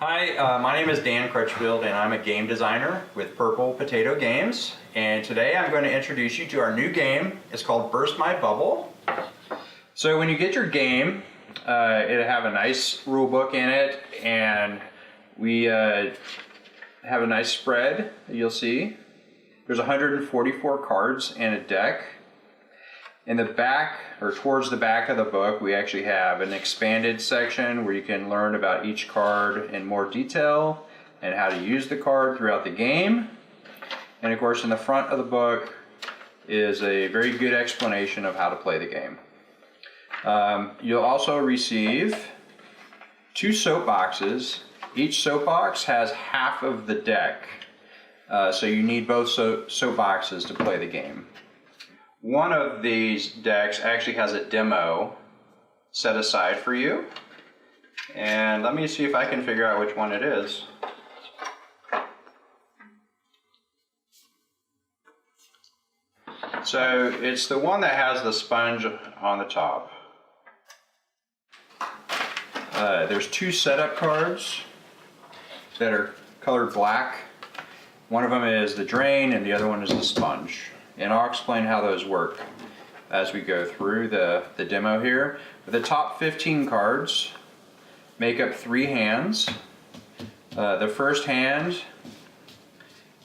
Hi, my name is Dan Crutchfield and I'm a game designer with Purple Potato Games. And today I'm going to introduce you to our new game. It's called Burst My Bubble. So when you get your game, it'll have a nice rule book in it, and we have a nice spread that you'll see. There's 144 cards in a deck. In the back, or towards the back of the book, we actually have an expanded section where you can learn about each card in more detail and how to use the card throughout the game. And of course, in the front of the book is a very good explanation of how to play the game. You'll also receive 2 soapboxes. Each soapbox has half of the deck, so you need both soapboxes to play the game. One of these decks actually has a demo set aside for you, and let me see if I can figure out which one it is. So it's the one that has the sponge on the top. There's 2 setup cards that are colored black. One of them is the drain and the other one is the sponge. And I'll explain how those work as we go through the demo here. The top 15 cards make up 3 hands. The first hand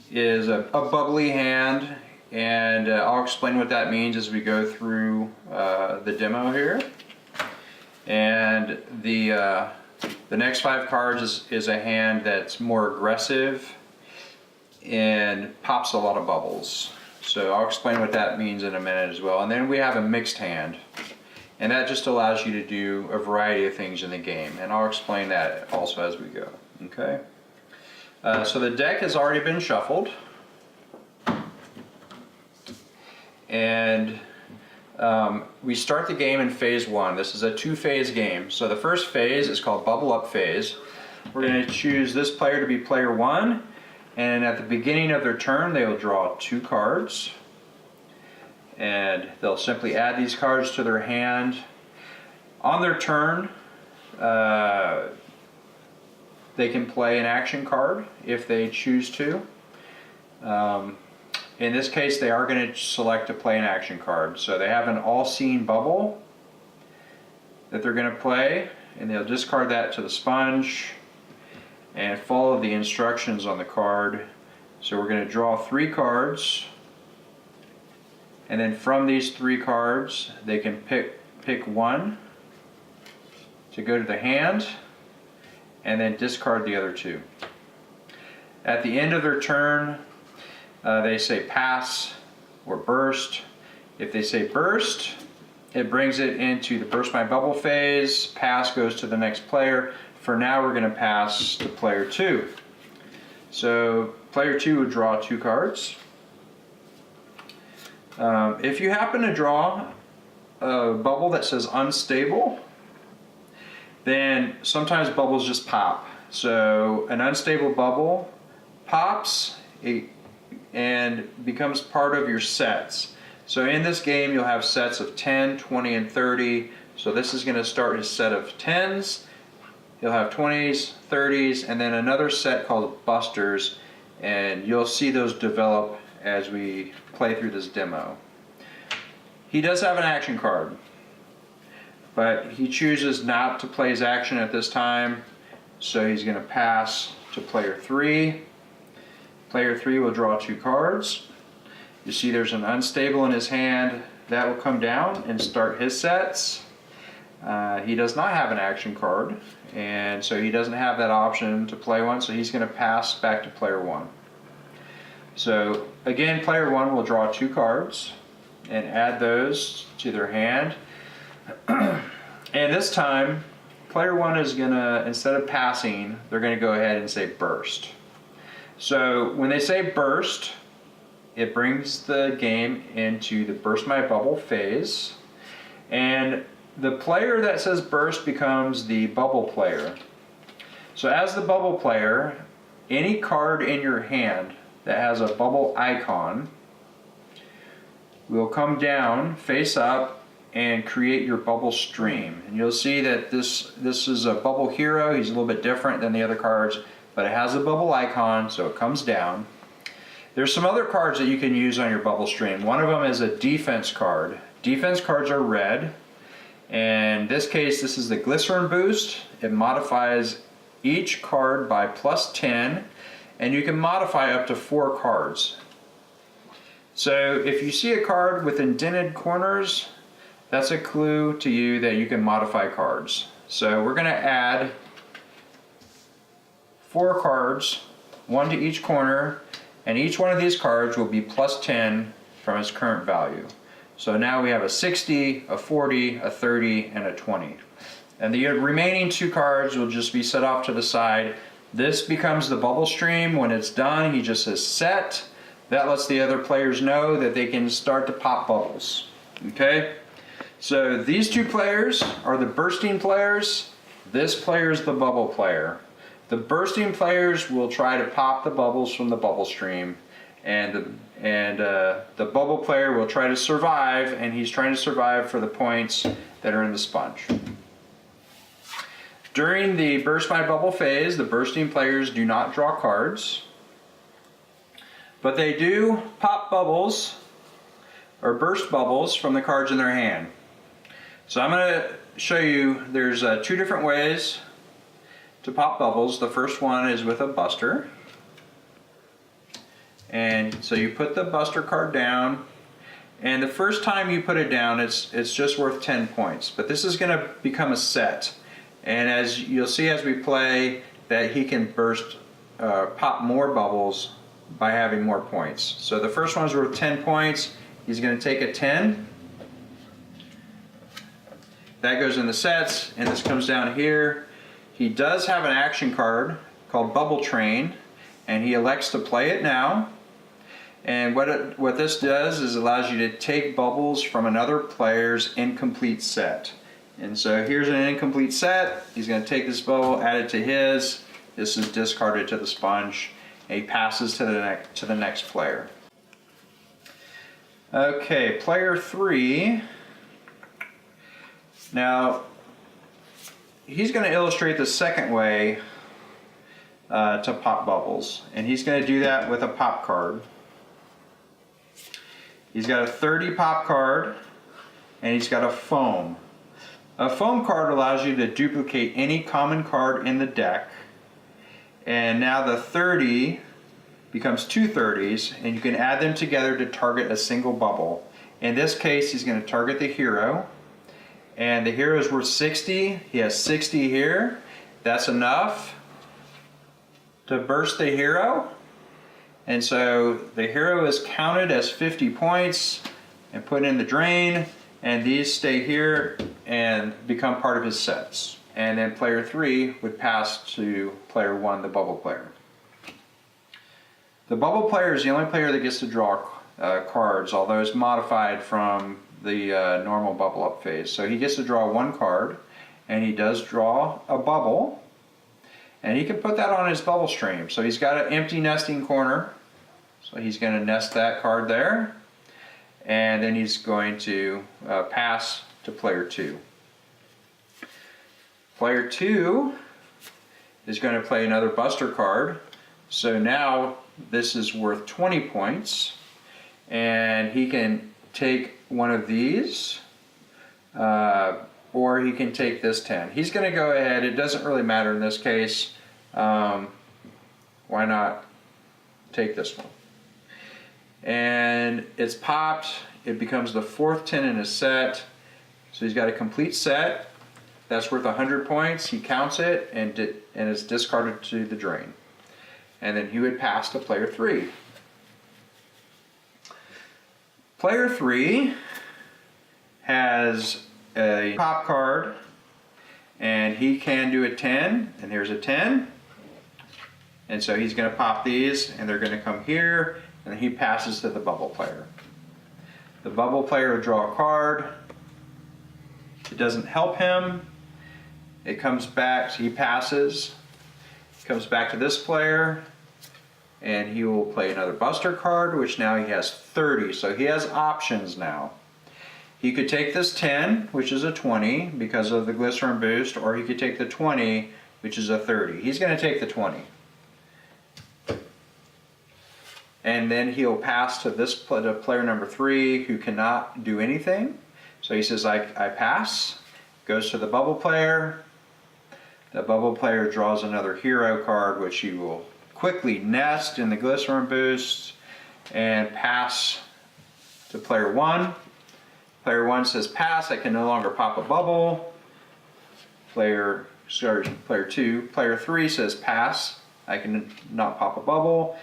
is a bubbly hand, and I'll explain what that means as we go through the demo here. And the next 5 cards is a hand that's more aggressive and pops a lot of bubbles. So I'll explain what that means in a minute as well. And then we have a mixed hand, and that just allows you to do a variety of things in the game, and I'll explain that also as we go. Okay. So the deck has already been shuffled, and we start the game in phase 1. This is a 2-phase game. So the first phase is called Bubble Up Phase. We're going to choose this player to be player 1. And at the beginning of their turn, they will draw 2 cards, and they'll simply add these cards to their hand. On their turn, they can play an action card if they choose to. In this case, they are going to select to play an action card. So they have an all-seeing bubble that they're going to play, and they'll discard that to the sponge and follow the instructions on the card. So we're going to draw 3 cards, and then from these 3 cards they can pick one to go to the hand and then discard the other 2. At the end of their turn, they say pass or burst. If they say burst, it brings it into the Burst My Bubble phase. Pass goes to the next player. For now, we're going to pass to player 2. So player 2 would draw 2 cards. If you happen to draw a bubble that says unstable, then sometimes bubbles just pop. So an unstable bubble pops and becomes part of your sets. So in this game, you'll have sets of 10, 20, and 30. So this is going to start a set of 10s. You'll have 20s, 30s, and then another set called busters, and you'll see those develop as we play through this demo. He does have an action card, but he chooses not to play his action at this time, so he's going to pass to player 3. Player 3 will draw 2 cards. You see there's an unstable in his hand. That will come down and start his sets. He does not have an action card, and so he doesn't have that option to play one, so he's going to pass back to player 1. So again, player 1 will draw 2 cards and add those to their hand. And this time, player 1 is going to, instead of passing, they're going to go ahead and say burst. So when they say burst, it brings the game into the Burst My Bubble phase, and the player that says burst becomes the bubble player. So as the bubble player, any card in your hand that has a bubble icon will come down face up and create your bubble stream. And you'll see that this is a bubble hero. He's a little bit different than the other cards, but it has a bubble icon, so it comes down. There's some other cards that you can use on your bubble stream. One of them is a defense card. Defense cards are red. And in this case, this is the Glycerin Boost. It modifies each card by +10, and you can modify up to 4 cards. So if you see a card with indented corners, that's a clue to you that you can modify cards. So we're going to add 4 cards, 1 to each corner, and each one of these cards will be +10 from its current value. So now we have a 60, a 40, a 30, and a 20. And the remaining 2 cards will just be set off to the side. This becomes the bubble stream. When it's done, he just says set. That lets the other players know that they can start to pop bubbles. Okay? So these 2 players are the bursting players. This player is the bubble player. The bursting players will try to pop the bubbles from the bubble stream, and the bubble player will try to survive, and he's trying to survive for the points that are in the sponge. During the burst my bubble phase, the bursting players do not draw cards, but they do pop bubbles or burst bubbles from the cards in their hand. So I'm going to show you, there's 2 different ways to pop bubbles. The first one is with a buster. And so you put the buster card down, and the first time you put it down, it's just worth 10 points. But this is going to become a set. And as you'll see as we play, that he can pop more bubbles by having more points. So the first one's worth 10 points. He's going to take a 10. That goes in the sets, and this comes down here. He does have an action card called Bubble Train, and he elects to play it now. And what this does is allows you to take bubbles from another player's incomplete set. And so here's an incomplete set. He's going to take this bubble, add it to his. This is discarded to the sponge, and he passes to the next player. Okay, player 3. Now, he's going to illustrate the second way to pop bubbles, and he's going to do that with a pop card. He's got a 30 pop card, and he's got a foam. A foam card allows you to duplicate any common card in the deck, and now the 30 becomes 2 30s, and you can add them together to target a single bubble. In this case, he's going to target the hero, and the hero is worth 60. He has 60 here. That's enough to burst the hero. And so the hero is counted as 50 points and put in the drain, and these stay here and become part of his sets. And then player 3 would pass to player 1, the bubble player. The bubble player is the only player that gets to draw cards, although it's modified from the normal bubble up phase. So he gets to draw 1 card, and he does draw a bubble, and he can put that on his bubble stream. So he's got an empty nesting corner, so he's going to nest that card there, and then he's going to pass to player 2. Player 2 is going to play another buster card, so now this is worth 20 points, and he can take one of these, or he can take this 10. He's going to go ahead, it doesn't really matter in this case, why not take this one? And it's popped, it becomes the 4th 10 in his set, so he's got a complete set. That's worth 100 points. He counts it and is discarded to the drain. And then he would pass to player 3. Player 3 has a pop card, and he can do a 10, and here's a 10. And so he's going to pop these, and they're going to come here, and he passes to the bubble player. The bubble player will draw a card. It doesn't help him. It comes back, so he passes. It comes back to this player, and he will play another buster card, which now he has 30. So he has options now. He could take this 10, which is a 20 because of the glycerin boost, or he could take the 20, which is a 30. He's going to take the 20. And then he'll pass to this to player number 3 who cannot do anything. So he says, I pass, goes to the bubble player. The bubble player draws another hero card, which he will quickly nest in the glycerin boost and pass to player 1. Player 1 says pass, I can no longer pop a bubble. Player 2. Player 3 says pass, I can not pop a bubble.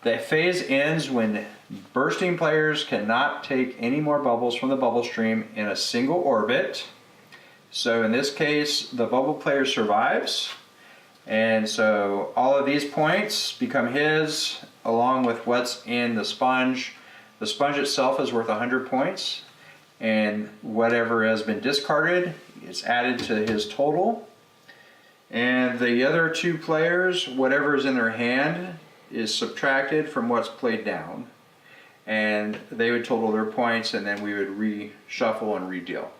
The phase ends when bursting players cannot take any more bubbles from the bubble stream in a single orbit. So in this case, the bubble player survives. And so all of these points become his, along with what's in the sponge. The sponge itself is worth 100 points. And whatever has been discarded is added to his total. And the other 2 players, whatever is in their hand, is subtracted from what's played down. And they would total their points, and then we would reshuffle and redeal.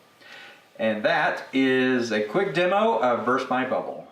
And that is a quick demo of Burst My Bubble.